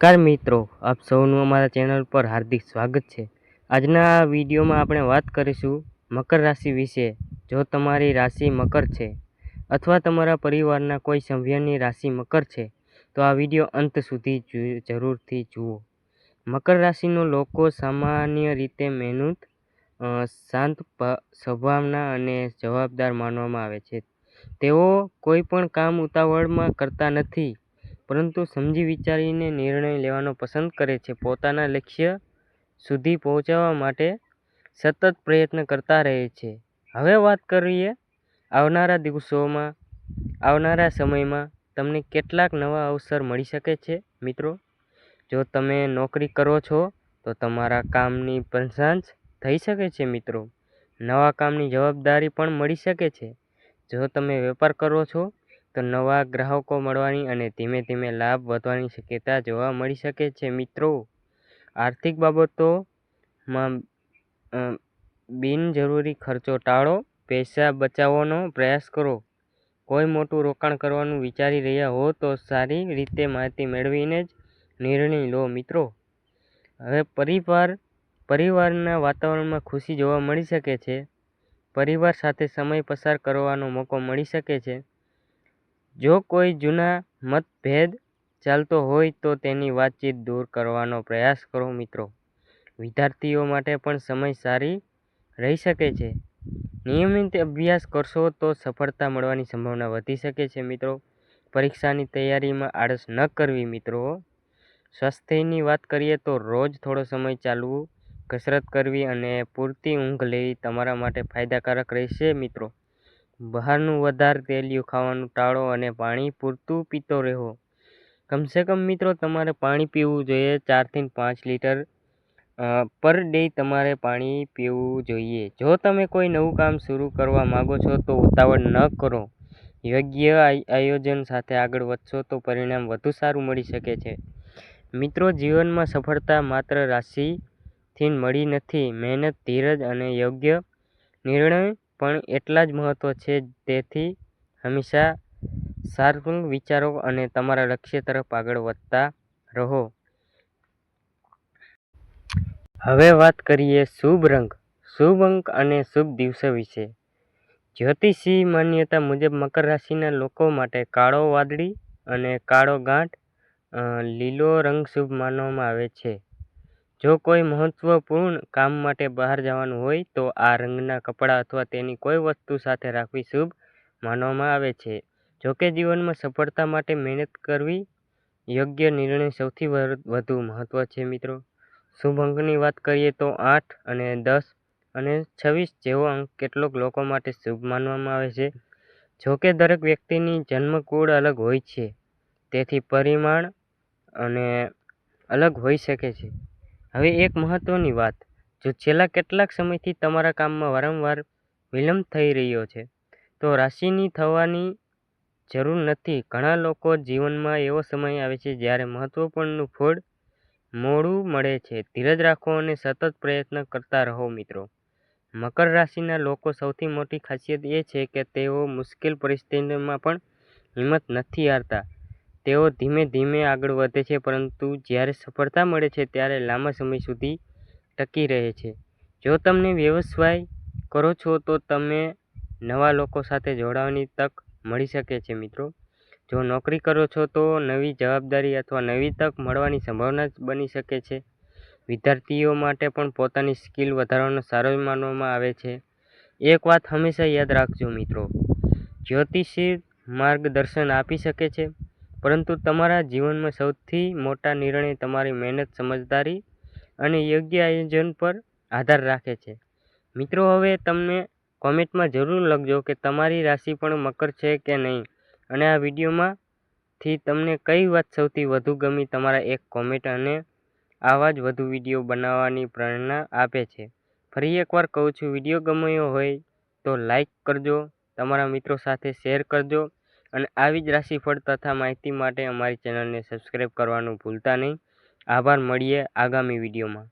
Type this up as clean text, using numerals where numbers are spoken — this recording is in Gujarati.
નમસ્કાર મિત્રો, આપ સૌનું અમારા ચેનલ પર હાર્દિક સ્વાગત છે। આજના આ વિડીયોમાં આપણે વાત કરીશું મકર રાશિ વિશે। જો તમારી રાશિ મકર છે અથવા તમારા પરિવારના કોઈ સભ્યની રાશિ મકર છે તો આ વિડીયો અંત સુધી જરૂરથી જુઓ। મકર રાશિના લોકો સામાન્ય રીતે મહેનત, શાંત સ્વભાવના અને જવાબદાર માનવામાં આવે છે। તેઓ કોઈ પણ કામ ઉતાવળમાં કરતા નથી, પરંતુ સમજી વિચારીને નિર્ણય લેવાનો પસંદ કરે છે। પોતાના લક્ષ્ય સુધી પહોંચવા માટે સતત પ્રયત્ન કરતા રહે છે। હવે વાત કરીએ આવનારા સમયમાં તમને કેટલાક નવા અવસર મળી શકે છે। મિત્રો, જો તમે નોકરી કરો છો તો તમારા કામની પ્રશંસા થઈ શકે છે। મિત્રો, નવા કામની જવાબદારી પણ મળી શકે છે। જો તમે વેપાર કરો છો તો નવા ગ્રાહકો મળવાની અને ધીમે ધીમે લાભ વધવાની શક્યતા જોવા મળી શકે છે। મિત્રો, આર્થિક બાબતોમાં બિનજરૂરી ખર્ચો ટાળો, પૈસા બચાવવાનો પ્રયાસ કરો। કોઈ મોટું રોકાણ કરવાનું વિચારી રહ્યા હો તો સારી રીતે માહિતી મેળવીને જ નિર્ણય લો। મિત્રો, હવે પરિવારના વાતાવરણમાં ખુશી જોવા મળી શકે છે। પરિવાર સાથે સમય પસાર કરવાનો મોકો મળી શકે છે। જો કોઈ જૂના મતભેદ ચાલતો હોય તો તેની વાતચીત દૂર કરવાનો પ્રયાસ કરો। મિત્રો, વિદ્યાર્થીઓ માટે પણ સમય સારી રહી શકે છે। નિયમિત અભ્યાસ કરશો તો સફળતા મળવાની સંભાવના વધી શકે છે। મિત્રો, પરીક્ષાની તૈયારીમાં આળસ ન કરવી। મિત્રો, સ્વાસ્થ્યની વાત કરીએ તો રોજ થોડો સમય ચાલવું, કસરત કરવી અને પૂરતી ઊંઘ લેવી તમારા માટે ફાયદાકારક રહેશે। મિત્રો, બહારનું વધારે તેલિયું ખાવાનું ટાળો અને પાણી પૂરતું પીતો રહો। કમસે કમ મિત્રો તમારે પાણી પીવું જોઈએ, 4 થી 5 લીટર પર ડે તમારે પાણી પીવું જોઈએ। જો તમે કોઈ નવું કામ શરૂ કરવા માંગો છો તો ઉતાવળ ન કરો। યોગ્ય આયોજન સાથે આગળ વધશો તો પરિણામ વધુ સારું મળી શકે છે। મિત્રો, જીવનમાં સફળતા માત્ર રાશિથી મળી નથી, મહેનત, ધીરજ અને યોગ્ય નિર્ણય પણ એટલા જ મહત્વના છે। તેથી હંમેશા શાર્પ વિચારો અને તમારા લક્ષ્ય તરફ આગળ વધતા રહો। હવે વાત કરીએ શુભ રંગ, શુભ અંક અને શુભ દિવસો વિશે। જ્યોતિષી માન્યતા મુજબ મકર રાશિના લોકો માટે કાળો વાદળી અને કાળો ગાંઠ લીલો રંગ શુભ માનવામાં આવે છે। જો કોઈ મહત્વપૂર્ણ કામ માટે બહાર જવાનું હોય તો આ રંગના કપડાં અથવા તેની કોઈ વસ્તુ સાથે રાખવી શુભ માનવામાં આવે છે। જોકે જીવનમાં સફળતા માટે મહેનત કરવી, યોગ્ય નિર્ણય સૌથી વધુ મહત્વ છે। મિત્રો, શુભ અંકની વાત કરીએ તો 8 અને 10 અને 26 જેવો અંક કેટલાક લોકો માટે શુભ માનવામાં આવે છે। જોકે દરેક વ્યક્તિની જન્મકુંડ અલગ હોય છે, તેથી પરિમાણ અને અલગ હોઈ શકે છે। હવે એક મહત્વની વાત, જો છેલ્લા કેટલાક સમયથી તમારા કામમાં વારંવાર વિલંબ થઈ રહ્યો છે તો રાશિની થવાની જરૂર નથી। ઘણા લોકો જીવનમાં એવો સમય આવે છે જ્યારે મહત્વપૂર્ણ ફળ મોડું મળે છે। ધીરજ રાખો અને સતત પ્રયત્ન કરતા રહો। મિત્રો, મકર રાશિના લોકો સૌથી મોટી ખાસિયત એ છે કે તેઓ મુશ્કેલ પરિસ્થિતિમાં પણ હિંમત નથી હારતા। તેઓ ધીમે ધીમે આગળ વધે છે, પરંતુ જ્યારે સફળતા મળે છે ત્યારે લાંબા સમય સુધી ટકી રહે છે। જો તમે વ્યવસાય કરો છો તો તમને નવા લોકો સાથે જોડાવાની તક મળી શકે છે। મિત્રો, જો નોકરી કરો છો તો નવી જવાબદારી અથવા નવી તક મળવાની સંભાવના બની શકે છે। વિદ્યાર્થીઓ માટે પણ પોતાની સ્કિલ વધારવાનું સારું માનવામાં આવે છે। એક વાત હંમેશા યાદ રાખજો મિત્રો, જ્યોતિષી માર્ગદર્શન આપી શકે છે, પરંતુ તમારા જીવનમાં સૌથી મોટા નિર્ણય તમારી મહેનત, સમજદારી અને યોગ્ય આયોજન પર આધાર રાખે છે। મિત્રો, હવે તમને કોમેન્ટમાં જરૂર લખજો કે તમારી રાશિ પણ મકર છે કે નહીં અને આ વિડીયોમાંથી તમને કઈ વાત સૌથી વધુ ગમી। તમારા એક કોમેન્ટ અને આવા જ વધુ વિડીયો બનાવવાની પ્રેરણા આપે છે। ફરી એકવાર કહું છું, વિડીયો ગમ્યો હોય તો લાઈક કરજો, તમારા મિત્રો સાથે શેર કરજો અને આવી જ રાશિફળ તથા માહિતી માટે અમારી ચેનલને સબસ્ક્રાઈબ કરવાનું ભૂલતા નહીં। આભાર, મળીએ આગામી વિડીયોમાં।